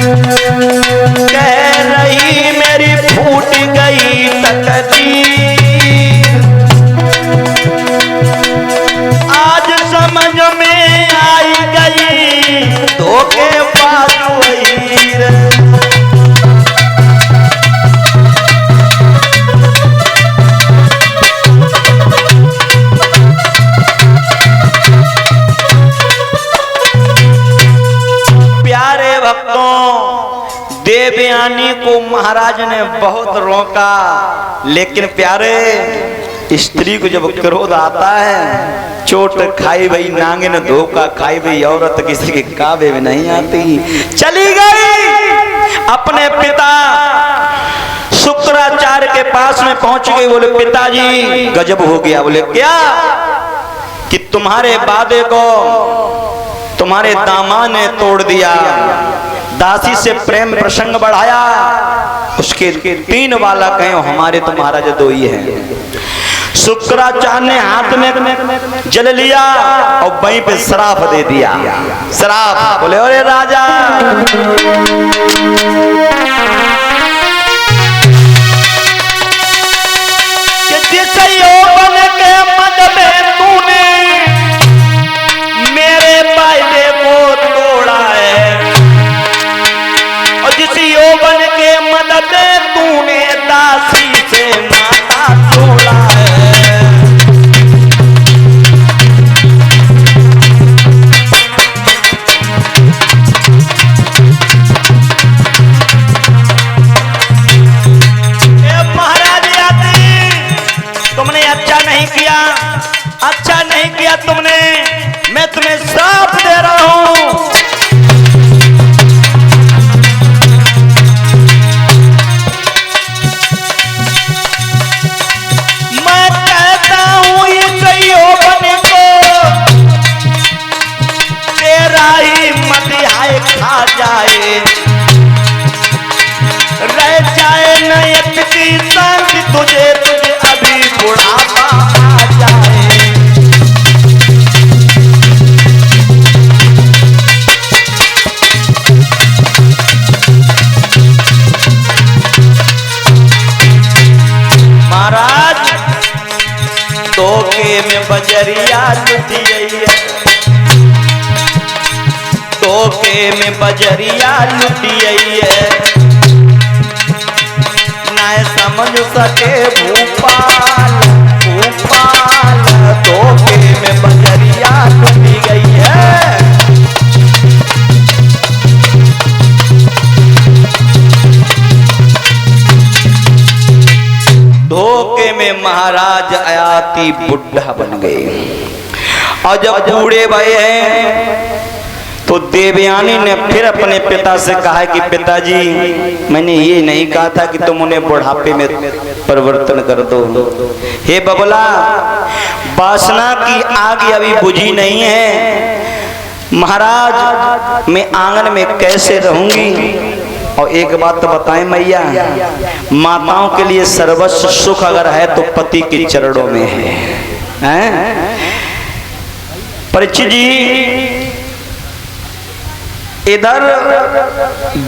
कह रही मेरी फूट गई तकदीर, आज समझ में आई गई धोखेबाज हीर। देवयानी को महाराज ने बहुत रोका, लेकिन प्यारे स्त्री को जब क्रोध आता है, चोट खाई भई नांगे न धोखा खाई भई औरत किसी के काबे में नहीं आती। चली गई अपने पिता शुक्राचार्य के पास में पहुंच गई। बोले पिताजी गजब हो गया। बोले क्या? कि तुम्हारे वादे को तुम्हारे दामाद ने तोड़ दिया, दासी से प्रेम प्रसंग बढ़ाया, उसके 3 बालक हैं, हमारे तो महाराज 2 ही हैं। शुक्राचार्य ने हाथ में जल लिया और वहीं पे श्राप दे दिया। श्राप बोले अरे राजा जिस यौवन के मद में तूने मेरे वायदे को तोड़ा है, और जिस यौवन के मदद तूने दासी से नाता तोड़ा है, महाराज यात्री तुमने अच्छा नहीं किया, अच्छा नहीं किया तुमने, मैं तुम्हें श्राप दे रहा हूं। खा जाए रह जाए नयत की शांति तुझे अभी बुढ़ापा आ जाए। महाराज धोखे में बजरिया लुटी गई है, धोखे में बजरिया लुटी गई है, न समझ सके भूपाल भूपाल, धोखे में बजरिया लुटी गई है। धोखे में महाराज आयाती बुढ़ा बन गए, और जब बूढ़े भये हैं तो देवयानी ने फिर अपने पिता से कहा कि पिताजी मैंने ये नहीं कहा था कि तुम उन्हें बुढ़ापे में परिवर्तन कर दो। हे बबला, वासना की आग अभी बुझी नहीं है, महाराज मैं आंगन में कैसे रहूंगी। और एक बात तो बताएं मैया, माताओं के लिए सर्वस्व सुख अगर है तो पति के चरणों में है। परीक्षित जी इधर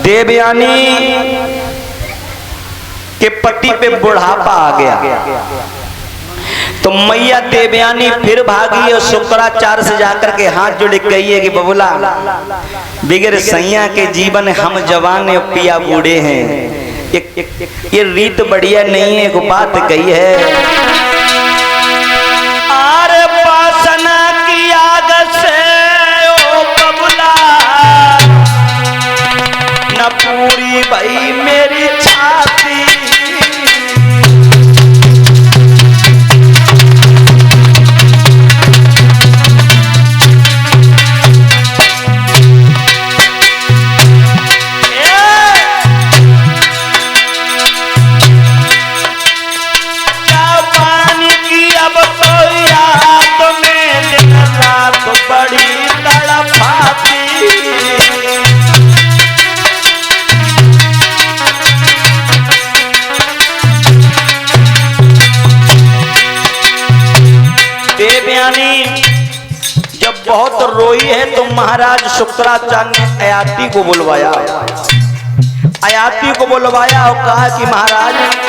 देवयानी के पति पे बुढ़ापा आ गया, तो मैया देवयानी फिर भागी और शुक्राचार्य से जाकर के हाथ जोड़ कही है कि बबुला बिगड़ सैया के जीवन हम जवान पिया बूढ़े हैं, ये रीत बढ़िया नहीं है। एक बात कही है, आरे वासना की आग से ओ बबुला न पूरी भई मेरी छाती, जब बहुत रोई है तो महाराज शुक्राचार्य ने आयाती को बुलवाया आयाती को बुलवाया और कहा कि महाराज